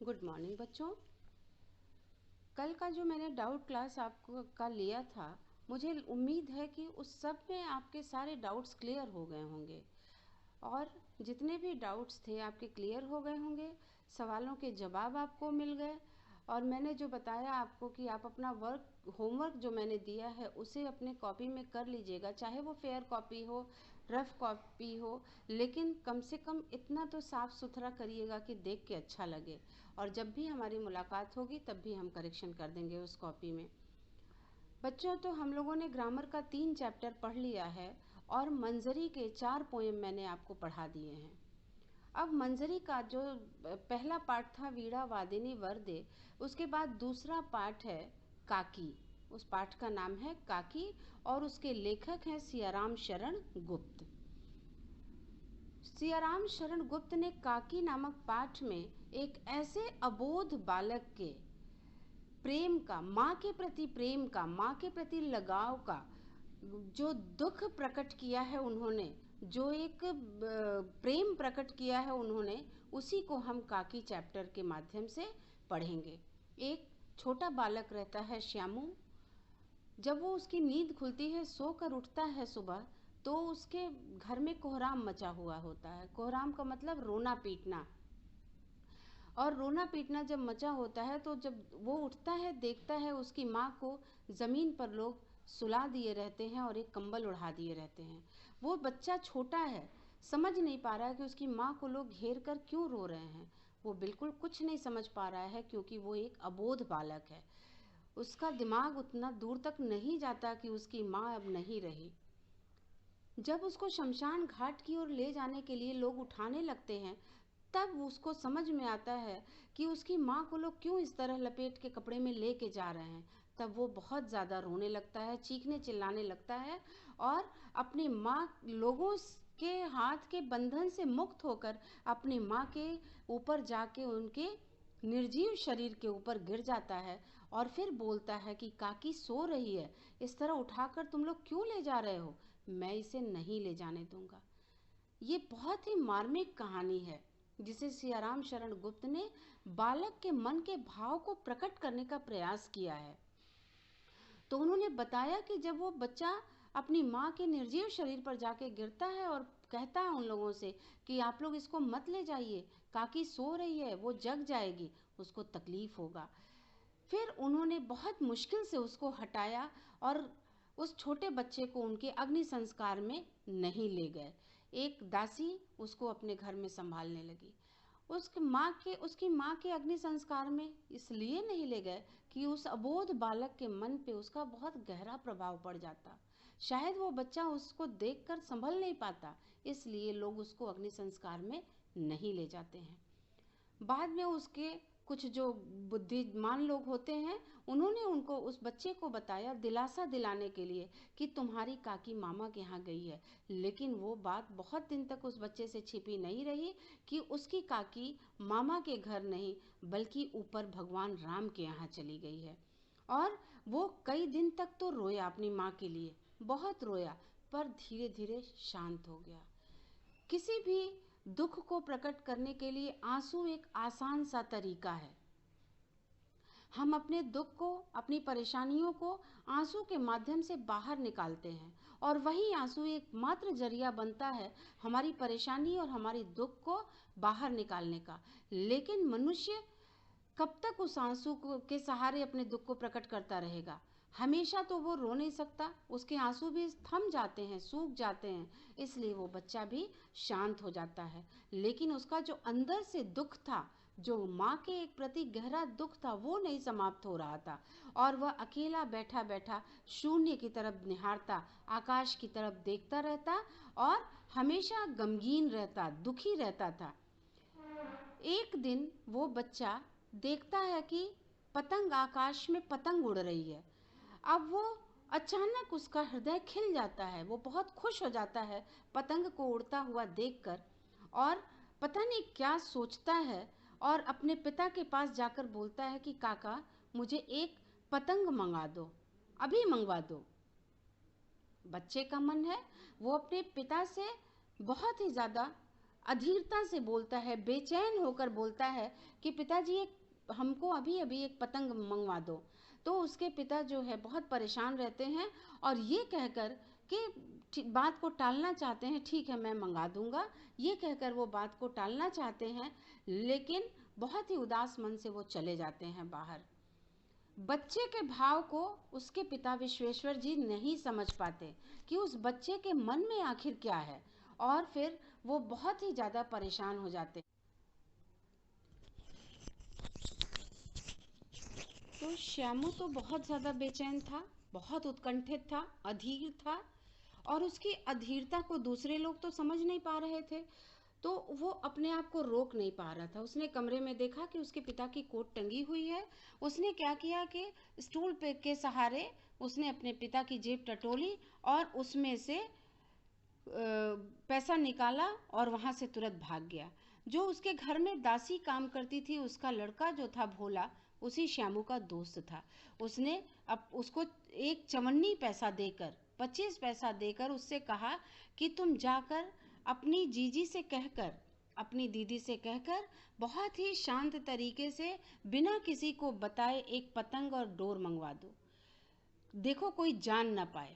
Good morning बच्चों। कल का जो मैंने डाउट क्लास आपको का लिया था, मुझे उम्मीद है कि उस सब में आपके सारे डाउट्स क्लियर हो गए होंगे और जितने भी डाउट्स थे आपके क्लियर हो गए होंगे। सवालों के जवाब आपको मिल गए और मैंने जो बताया आपको कि आप अपना होमवर्क जो मैंने दिया है उसे अपने कॉपी में कर लीजिएगा, चाहे वो फेयर कॉपी हो, रफ कॉपी हो, लेकिन कम से कम इतना तो साफ़ सुथरा करिएगा कि देख के अच्छा लगे। और जब भी हमारी मुलाकात होगी तब भी हम करेक्शन कर देंगे उस कॉपी में। बच्चों, तो हम लोगों ने ग्रामर का 3 चैप्टर पढ़ लिया है और मंजरी के 4 पोएम मैंने आपको पढ़ा दिए हैं। अब मंजरी का जो पहला पार्ट था वीणा वादिनी वरदे, उसके बाद दूसरा पार्ट है काकी। उस पाठ का नाम है काकी और उसके लेखक हैं सियाराम शरण गुप्त। सियाराम शरण गुप्त ने काकी नामक पाठ में एक ऐसे अबोध बालक के प्रेम का, माँ के प्रति प्रेम का, माँ के प्रति लगाव का जो दुख प्रकट किया है उन्होंने, जो एक प्रेम प्रकट किया है उन्होंने, उसी को हम काकी चैप्टर के माध्यम से पढ़ेंगे। एक छोटा बालक रहता है श्यामू। जब वो उसकी नींद खुलती है, सोकर उठता है सुबह, तो उसके घर में कोहराम मचा हुआ होता है। कोहराम का मतलब रोना पीटना। और रोना पीटना जब मचा होता है तो जब वो उठता है, देखता है उसकी माँ को ज़मीन पर लोग सुला दिए रहते हैं और एक कंबल उड़ा दिए रहते हैं। वो बच्चा छोटा है, समझ नहीं पा रहा है कि उसकी माँ को लोग घेर कर क्यों रो रहे हैं। वो बिल्कुल कुछ नहीं समझ पा रहा है क्योंकि वो एक अबोध बालक है। उसका दिमाग उतना दूर तक नहीं जाता कि उसकी माँ अब नहीं रही। जब उसको शमशान घाट की ओर ले जाने के लिए लोग उठाने लगते हैं, तब उसको समझ में आता है कि उसकी माँ को लोग क्यों इस तरह लपेट के कपड़े में लेके जा रहे हैं। तब वो बहुत ज़्यादा रोने लगता है, चीखने चिल्लाने लगता है और अपनी माँ, लोगों के हाथ के बंधन से मुक्त होकर अपनी माँ के ऊपर जाके उनके निर्जीव शरीर के ऊपर गिर जाता है और फिर बोलता है कि काकी सो रही है, इस तरह उठाकर तुम लोग क्यों ले जा रहे हो, मैं इसे नहीं ले जाने दूंगा। ये बहुत ही मार्मिक कहानी है जिसे सियाराम शरण गुप्त ने बालक के मन के भाव को प्रकट करने का प्रयास किया है। तो उन्होंने बताया कि जब वो बच्चा अपनी माँ के निर्जीव शरीर पर जाके गिरता है और कहता है उन लोगों से कि आप लोग इसको मत ले जाइए, काकी सो रही है, वो जग जाएगी, उसको तकलीफ होगा। फिर उन्होंने बहुत मुश्किल से उसको हटाया और उस छोटे बच्चे को उनके अग्नि संस्कार में नहीं ले गए। एक दासी उसको अपने घर में संभालने लगी। उसकी माँ के अग्नि संस्कार में इसलिए नहीं ले गए कि उस अबोध बालक के मन पे उसका बहुत गहरा प्रभाव पड़ जाता। शायद वो बच्चा उसको देखकर संभल नहीं पाता, इसलिए लोग उसको अग्नि संस्कार में नहीं ले जाते हैं। बाद में उसके कुछ जो बुद्धिमान लोग होते हैं, उन्होंने उनको, उस बच्चे को बताया दिलासा दिलाने के लिए कि तुम्हारी काकी मामा के यहाँ गई है। लेकिन वो बात बहुत दिन तक उस बच्चे से छिपी नहीं रही कि उसकी काकी मामा के घर नहीं बल्कि ऊपर भगवान राम के यहाँ चली गई है। और वो कई दिन तक तो रोया अपनी माँ के लिए, बहुत रोया, पर धीरे धीरे शांत हो गया। किसी भी दुख को प्रकट करने के लिए आंसू एक आसान सा तरीका है। हम अपने दुख को, अपनी परेशानियों को आंसू के माध्यम से बाहर निकालते हैं और वही आंसू एकमात्र जरिया बनता है हमारी परेशानी और हमारी दुख को बाहर निकालने का। लेकिन मनुष्य कब तक उस आंसू के सहारे अपने दुख को प्रकट करता रहेगा? हमेशा तो वो रो नहीं सकता, उसके आंसू भी थम जाते हैं, सूख जाते हैं, इसलिए वो बच्चा भी शांत हो जाता है। लेकिन उसका जो अंदर से दुख था, जो माँ के एक प्रति गहरा दुख था, वो नहीं समाप्त हो रहा था और वह अकेला बैठा बैठा शून्य की तरफ निहारता, आकाश की तरफ देखता रहता और हमेशा गमगीन रहता, दुखी रहता था। एक दिन वो बच्चा देखता है कि पतंग, आकाश में पतंग उड़ रही है। अब वो अचानक उसका हृदय खिल जाता है, वो बहुत खुश हो जाता है पतंग को उड़ता हुआ देखकर और पता नहीं क्या सोचता है और अपने पिता के पास जाकर बोलता है कि काका, मुझे एक पतंग मंगा दो, अभी मंगवा दो। बच्चे का मन है, वो अपने पिता से बहुत ही ज़्यादा अधीरता से बोलता है, बेचैन होकर बोलता है कि पिताजी एक हमको अभी अभी एक पतंग मंगवा दो। तो उसके पिता जो है बहुत परेशान रहते हैं और ये कहकर कि बात को टालना चाहते हैं, ठीक है मैं मंगा दूंगा, ये कहकर वो बात को टालना चाहते हैं, लेकिन बहुत ही उदास मन से वो चले जाते हैं बाहर। बच्चे के भाव को उसके पिता विश्वेश्वर जी नहीं समझ पाते कि उस बच्चे के मन में आखिर क्या है, और फिर वो बहुत ही ज़्यादा परेशान हो जाते। तो श्यामू तो बहुत ज़्यादा बेचैन था, बहुत उत्कंठित था, अधीर था, और उसकी अधीरता को दूसरे लोग तो समझ नहीं पा रहे थे। तो वो अपने आप को रोक नहीं पा रहा था। उसने कमरे में देखा कि उसके पिता की कोट टंगी हुई है। उसने क्या किया कि स्टूल पे के सहारे उसने अपने पिता की जेब टटोली और उसमें से पैसा निकाला और वहाँ से तुरंत भाग गया। जो उसके घर में दासी काम करती थी, उसका लड़का जो था भोला, उसी श्यामू का दोस्त था। उसने अब उसको एक चवन्नी पैसा देकर, 25 पैसा देकर उससे कहा कि तुम जाकर अपनी जीजी से कहकर, अपनी दीदी से कहकर बहुत ही शांत तरीके से बिना किसी को बताए एक पतंग और डोर मंगवा दो, देखो कोई जान ना पाए।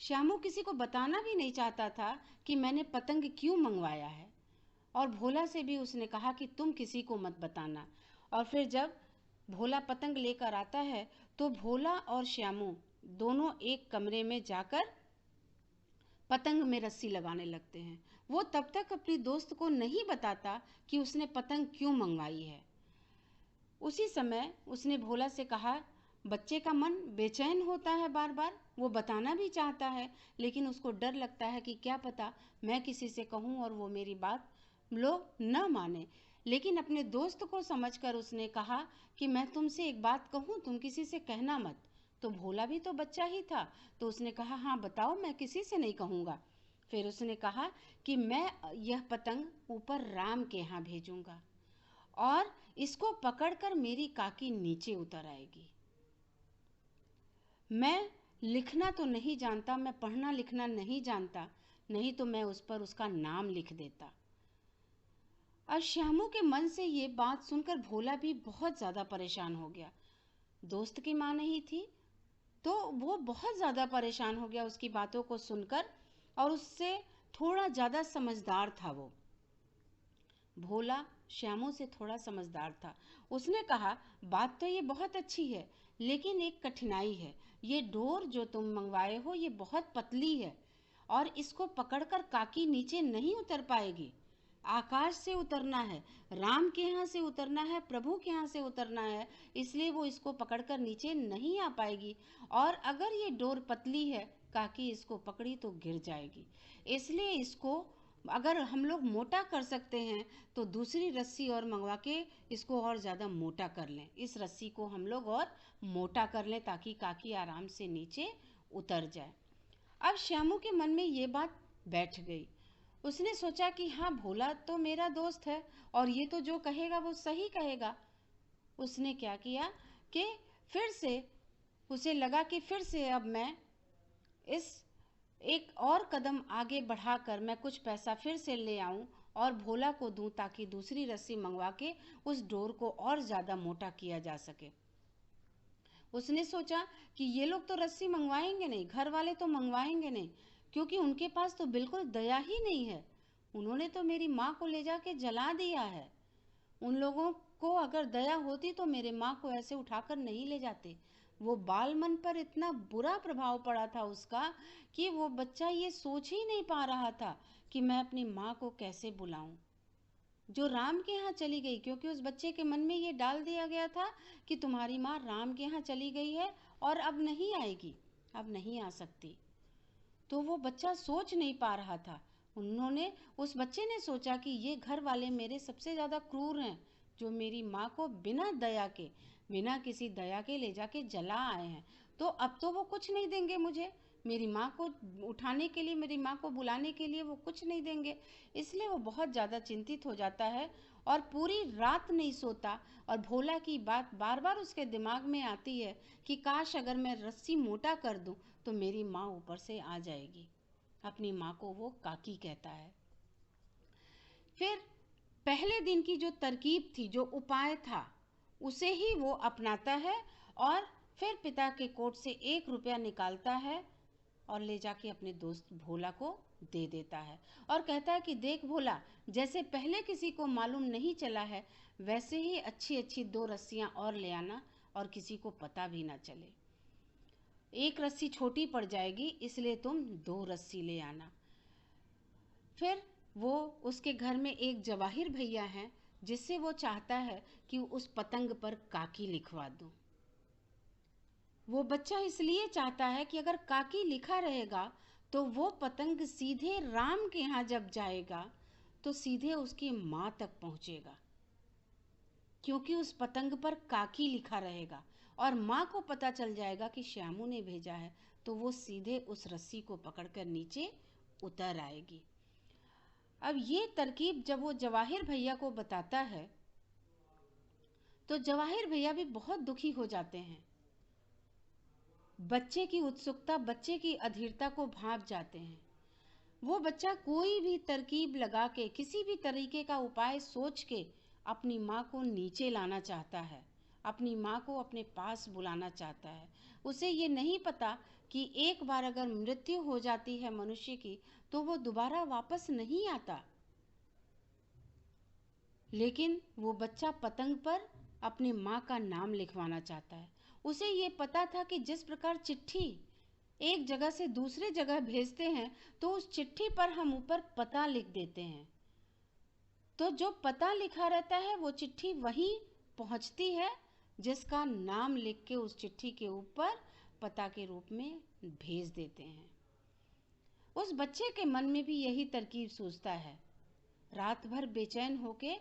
श्यामू किसी को बताना भी नहीं चाहता था कि मैंने पतंग क्यों मंगवाया है, और भोला से भी उसने कहा कि तुम किसी को मत बताना। और फिर जब भोला पतंग लेकर आता है तो भोला और श्यामू दोनों एक कमरे में जाकर पतंग में रस्सी लगाने लगते हैं। वो तब तक अपनी दोस्त को नहीं बताता कि उसने पतंग क्यों मंगवाई है। उसी समय उसने भोला से कहा, बच्चे का मन बेचैन होता है बार बार, वो बताना भी चाहता है, लेकिन उसको डर लगता है कि क्या पता मैं किसी से कहूँ और वो मेरी बात लोग न माने। लेकिन अपने दोस्त को समझकर उसने कहा कि मैं तुमसे एक बात कहूँ, तुम किसी से कहना मत। तो भोला भी तो बच्चा ही था, तो उसने कहा हाँ बताओ, मैं किसी से नहीं कहूँगा। फिर उसने कहा कि मैं यह पतंग ऊपर राम के यहाँ भेजूंगा और इसको पकड़कर मेरी काकी नीचे उतर आएगी। मैं लिखना तो नहीं जानता, मैं पढ़ना लिखना नहीं जानता, नहीं तो मैं उस पर उसका नाम लिख देता। और श्यामू के मन से ये बात सुनकर भोला भी बहुत ज़्यादा परेशान हो गया। दोस्त की माँ नहीं थी तो वो बहुत ज़्यादा परेशान हो गया उसकी बातों को सुनकर, और उससे थोड़ा ज़्यादा समझदार था वो। भोला श्यामू से थोड़ा समझदार था। उसने कहा, बात तो ये बहुत अच्छी है, लेकिन एक कठिनाई है। ये डोर जो तुम मंगवाए हो ये बहुत पतली है और इसको पकड़कर काकी नीचे नहीं उतर पाएगी। आकाश से उतरना है, राम के यहाँ से उतरना है, प्रभु के यहाँ से उतरना है, इसलिए वो इसको पकड़कर नीचे नहीं आ पाएगी। और अगर ये डोर पतली है, काकी इसको पकड़ी तो गिर जाएगी। इसलिए इसको अगर हम लोग मोटा कर सकते हैं तो दूसरी रस्सी और मंगवा के इसको और ज़्यादा मोटा कर लें। इस रस्सी को हम लोग और मोटा कर लें ताकि काकी आराम से नीचे उतर जाए। अब श्यामू के मन में ये बात बैठ गई। उसने सोचा कि हाँ, भोला तो मेरा दोस्त है और ये तो जो कहेगा वो सही कहेगा। उसने क्या किया कि फिर से उसे लगा कि फिर से अब मैं इस एक और कदम आगे बढ़ाकर मैं कुछ पैसा फिर से ले आऊं और भोला को दूं ताकि दूसरी रस्सी मंगवा के उस डोर को और ज़्यादा मोटा किया जा सके। उसने सोचा कि ये लोग तो रस्सी मंगवाएंगे नहीं, घर वाले तो मंगवाएंगे नहीं, क्योंकि उनके पास तो बिल्कुल दया ही नहीं है। उन्होंने तो मेरी माँ को ले जाके जला दिया है। उन लोगों को अगर दया होती तो मेरे माँ को ऐसे उठाकर नहीं ले जाते। वो बाल मन पर इतना बुरा प्रभाव पड़ा था उसका कि वो बच्चा ये सोच ही नहीं पा रहा था कि मैं अपनी माँ को कैसे बुलाऊं, जो राम के यहाँ चली गई, क्योंकि उस बच्चे के मन में ये डाल दिया गया था कि तुम्हारी माँ राम के यहाँ चली गई है और अब नहीं आएगी, अब नहीं आ सकती। तो वो बच्चा सोच नहीं पा रहा था। उन्होंने उस बच्चे ने सोचा कि ये घर वाले मेरे सबसे ज़्यादा क्रूर हैं, जो मेरी माँ को बिना दया के, बिना किसी दया के ले जाके जला आए हैं। तो अब तो वो कुछ नहीं देंगे मुझे, मेरी माँ को उठाने के लिए, मेरी माँ को बुलाने के लिए वो कुछ नहीं देंगे। इसलिए वो बहुत ज़्यादा चिंतित हो जाता है और पूरी रात नहीं सोता। और भोला की बात बार बार उसके दिमाग में आती है कि काश अगर मैं रस्सी मोटा कर दूं तो मेरी माँ ऊपर से आ जाएगी। अपनी माँ को वो काकी कहता है। फिर पहले दिन की जो तरकीब थी, जो उपाय था, उसे ही वो अपनाता है और फिर पिता के कोट से 1 रुपया निकालता है और ले जाके अपने दोस्त भोला को दे देता है और कहता है कि देख भोला, जैसे पहले किसी को मालूम नहीं चला है, वैसे ही अच्छी अच्छी 2 रस्सियां और ले आना और किसी को पता भी ना चले। 1 रस्सी छोटी पड़ जाएगी, इसलिए तुम 2 रस्सी ले आना। फिर वो उसके घर में एक जवाहिर भैया हैं, जिससे वो चाहता है कि उस पतंग पर काकी लिखवा दूं। वो बच्चा इसलिए चाहता है कि अगर काकी लिखा रहेगा तो वो पतंग सीधे राम के यहाँ जब जाएगा तो सीधे उसकी माँ तक पहुँचेगा, क्योंकि उस पतंग पर काकी लिखा रहेगा और माँ को पता चल जाएगा कि श्यामू ने भेजा है, तो वो सीधे उस रस्सी को पकड़कर नीचे उतर आएगी। अब ये तरकीब जब वो जवाहिर भैया को बताता है तो जवाहिर भैया भी बहुत दुखी हो जाते हैं। बच्चे की उत्सुकता, बच्चे की अधीरता को भांप जाते हैं। वो बच्चा कोई भी तरकीब लगा के, किसी भी तरीके का उपाय सोच के अपनी माँ को नीचे लाना चाहता है, अपनी माँ को अपने पास बुलाना चाहता है। उसे ये नहीं पता कि एक बार अगर मृत्यु हो जाती है मनुष्य की तो वो दोबारा वापस नहीं आता। लेकिन वो बच्चा पतंग पर अपनी माँ का नाम लिखवाना चाहता है। उसे ये पता था कि जिस प्रकार चिट्ठी एक जगह से दूसरे जगह भेजते हैं तो उस चिट्ठी पर हम ऊपर पता लिख देते हैं, तो जो पता लिखा रहता है वो चिट्ठी वहीं पहुंचती है जिसका नाम लिख के उस चिट्ठी के ऊपर पता के रूप में भेज देते हैं। उस बच्चे के मन में भी यही तरकीब सूझता है। रात भर बेचैन होके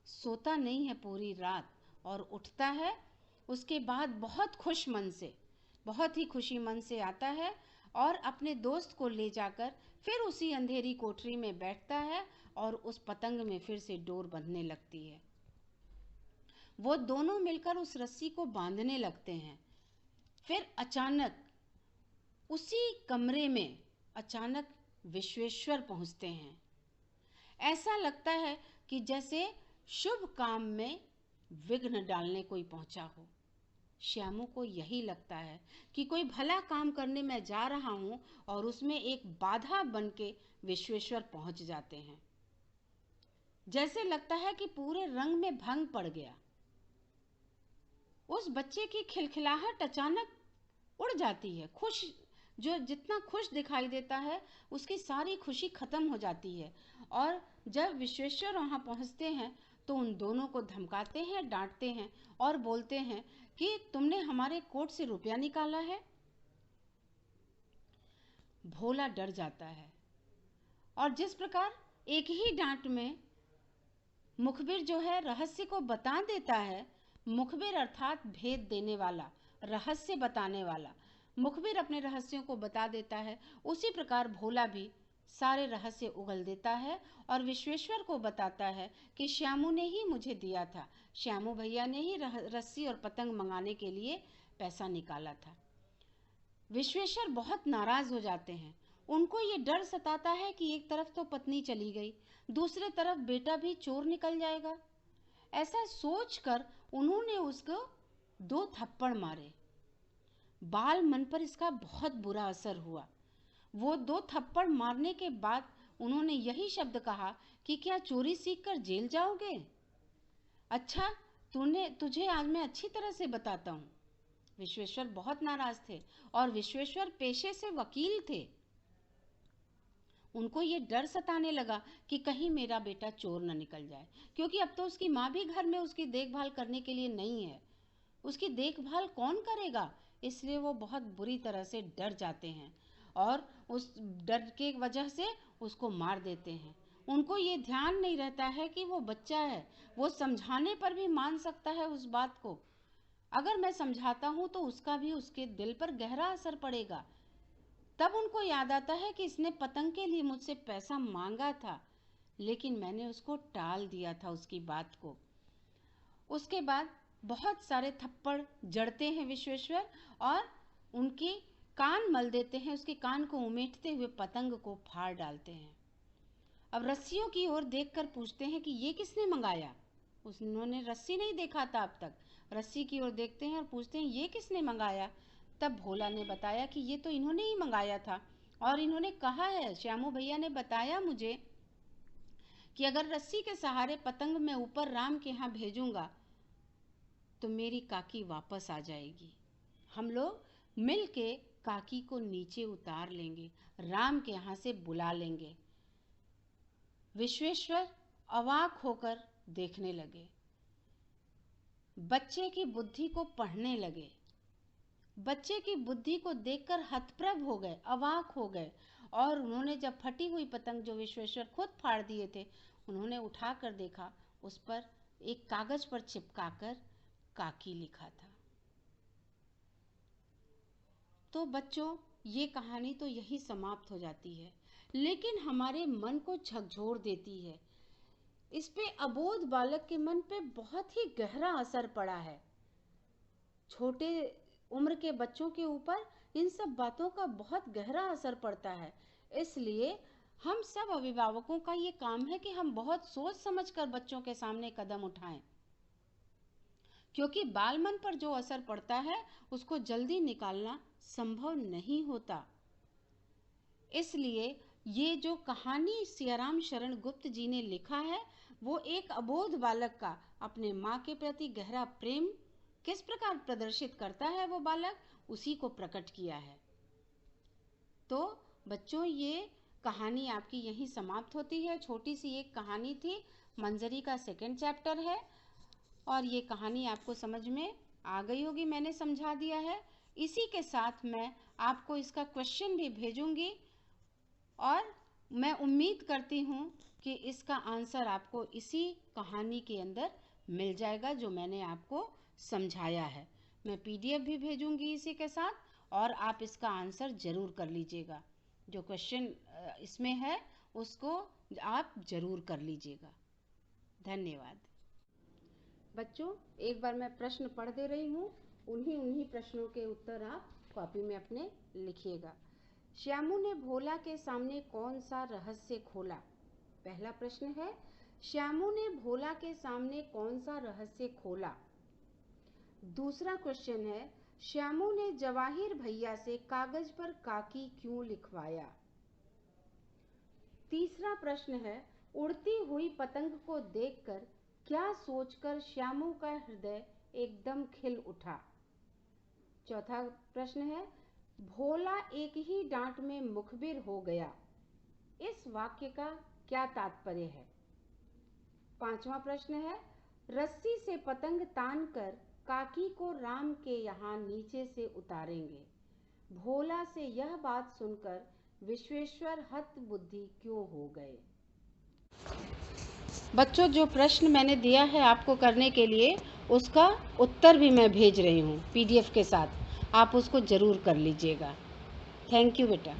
सोता नहीं है पूरी रात और उठता है। उसके बाद बहुत खुश मन से, बहुत ही खुशी मन से आता है और अपने दोस्त को ले जाकर फिर उसी अंधेरी कोठरी में बैठता है और उस पतंग में फिर से डोर बंधने लगती है। वो दोनों मिलकर उस रस्सी को बांधने लगते हैं। फिर अचानक उसी कमरे में अचानक विश्वेश्वर पहुंचते हैं। ऐसा लगता है कि जैसे शुभ काम में विघ्न डालने कोई पहुंचा हो। श्यामू को यही लगता है कि कोई भला काम करने मैं जा रहा हूं और उसमें एक बाधा बनके विश्वेश्वर पहुंच जाते हैं। जैसे लगता है कि पूरे रंग में भंग पड़ गया। उस बच्चे की खिलखिलाहट अचानक उड़ जाती है। खुश, जो जितना खुश दिखाई देता है उसकी सारी खुशी खत्म हो जाती है। और जब विश्वेश्वर वहां पहुंचते हैं तो उन दोनों को धमकाते हैं, डांटते हैं और बोलते हैं कि तुमने हमारे कोट से रुपया निकाला है। भोला डर जाता है और जिस प्रकार एक ही डांट में मुखबिर जो है रहस्य को बता देता है, मुखबिर अर्थात भेद देने वाला, रहस्य बताने वाला, मुखबिर अपने रहस्यों को बता देता है, उसी प्रकार भोला भी सारे रहस्य उगल देता है और विश्वेश्वर को बताता है कि श्यामू ने ही मुझे दिया था, श्यामू भैया ने ही रस्सी और पतंग मंगाने के लिए पैसा निकाला था। विश्वेश्वर बहुत नाराज हो जाते हैं। उनको ये डर सताता है कि एक तरफ तो पत्नी चली गई, दूसरे तरफ बेटा भी चोर निकल जाएगा। ऐसा सोचकर उन्होंने उसको 2 थप्पड़ मारे। बाल मन पर इसका बहुत बुरा असर हुआ। वो 2 थप्पड़ मारने के बाद उन्होंने यही शब्द कहा कि क्या चोरी सीखकर जेल जाओगे? अच्छा, तुझे आज मैं अच्छी तरह से बताता हूँ। विश्वेश्वर बहुत नाराज थे और विश्वेश्वर पेशे से वकील थे। उनको ये डर सताने लगा कि कहीं मेरा बेटा चोर न निकल जाए, क्योंकि अब तो उसकी माँ भी घर में उसकी देखभाल करने के लिए नहीं है। उसकी देखभाल कौन करेगा? इसलिए वो बहुत बुरी तरह से डर जाते हैं और उस डर के वजह से उसको मार देते हैं। उनको ये ध्यान नहीं रहता है कि वो बच्चा है, वो समझाने पर भी मान सकता है उस बात को। अगर मैं समझाता हूँ तो उसका भी उसके दिल पर गहरा असर पड़ेगा। तब उनको याद आता है कि इसने पतंग के लिए मुझसे पैसा मांगा था, लेकिन मैंने उसको टाल दिया था उसकी बात को। उसके बाद बहुत सारे थप्पड़ जड़ते हैं विश्वेश्वर और उनकी कान मल देते हैं, उसके कान को उमेटते हुए पतंग को फाड़ डालते हैं। अब रस्सियों की ओर देखकर पूछते हैं कि ये किसने मंगाया। उन्होंने रस्सी नहीं देखा था अब तक। रस्सी की ओर देखते हैं और पूछते हैं ये किसने मंगाया। तब भोला ने बताया कि ये तो इन्होंने ही मंगाया था, और इन्होंने कहा है, श्यामू भैया ने बताया मुझे कि अगर रस्सी के सहारे पतंग मैं ऊपर राम के यहाँ भेजूंगा तो मेरी काकी वापस आ जाएगी। हम लोग मिल के काकी को नीचे उतार लेंगे, राम के यहाँ से बुला लेंगे। विश्वेश्वर अवाक होकर देखने लगे, बच्चे की बुद्धि को पढ़ने लगे। बच्चे की बुद्धि को देखकर हतप्रभ हो गए, अवाक हो गए, और उन्होंने जब फटी हुई पतंग जो विश्वेश्वर खुद फाड़ दिए थे, उन्होंने उठाकर देखा, उस पर एक कागज पर चिपकाकर काकी लिखा था। तो बच्चों, ये कहानी तो यही समाप्त हो जाती है, लेकिन हमारे मन को झकझोर देती है। इस पे अबोध बालक के मन पे बहुत ही गहरा असर पड़ा है। छोटे उम्र के बच्चों के ऊपर इन सब बातों का बहुत गहरा असर पड़ता है। इसलिए हम सब अभिभावकों का ये काम है कि हम बहुत सोच समझकर बच्चों के सामने कदम उठाएं, क्योंकि बाल मन पर जो असर पड़ता है उसको जल्दी निकालना संभव नहीं होता। इसलिए ये जो कहानी सियाराम शरण गुप्त जी ने लिखा है, वो एक अबोध बालक का अपने माँ के प्रति गहरा प्रेम किस प्रकार प्रदर्शित करता है वो बालक, उसी को प्रकट किया है। तो बच्चों, ये कहानी आपकी यहीं समाप्त होती है। छोटी सी एक कहानी थी, मंजरी का 2nd चैप्टर है, और ये कहानी आपको समझ में आ गई होगी, मैंने समझा दिया है। इसी के साथ मैं आपको इसका क्वेश्चन भी भेजूंगी, और मैं उम्मीद करती हूँ कि इसका आंसर आपको इसी कहानी के अंदर मिल जाएगा जो मैंने आपको समझाया है। मैं PDF भी भेजूंगी इसी के साथ, और आप इसका आंसर ज़रूर कर लीजिएगा। जो क्वेश्चन इसमें है उसको आप ज़रूर कर लीजिएगा। धन्यवाद। बच्चों, एक बार मैं प्रश्न पढ़ दे रही हूँ, उन्हीं प्रश्नों के उत्तर आप कॉपी में अपने लिखिएगा। श्यामू ने भोला के सामने कौन सा रहस्य खोला? पहला प्रश्न है, श्यामू ने भोला के सामने कौन सा रहस्य खोला? दूसरा क्वेश्चन है, श्यामू ने जवाहिर भैया से कागज पर काकी क्यों लिखवाया? तीसरा प्रश्न है, उड़ती हुई पतंग को देखकर क्या सोचकर श्यामू का हृदय एकदम खिल उठा? चौथा प्रश्न है, भोला एक ही डांट में मुखबिर हो गया, इस वाक्य का क्या तात्पर्य है? पांचवा प्रश्न है, रस्सी से पतंग तानकर काकी को राम के यहाँ नीचे से उतारेंगे, भोला से यह बात सुनकर विश्वेश्वर हत बुद्धि क्यों हो गए? बच्चों, जो प्रश्न मैंने दिया है आपको करने के लिए, उसका उत्तर भी मैं भेज रही हूँ PDF के साथ, आप उसको ज़रूर कर लीजिएगा। थैंक यू बेटा।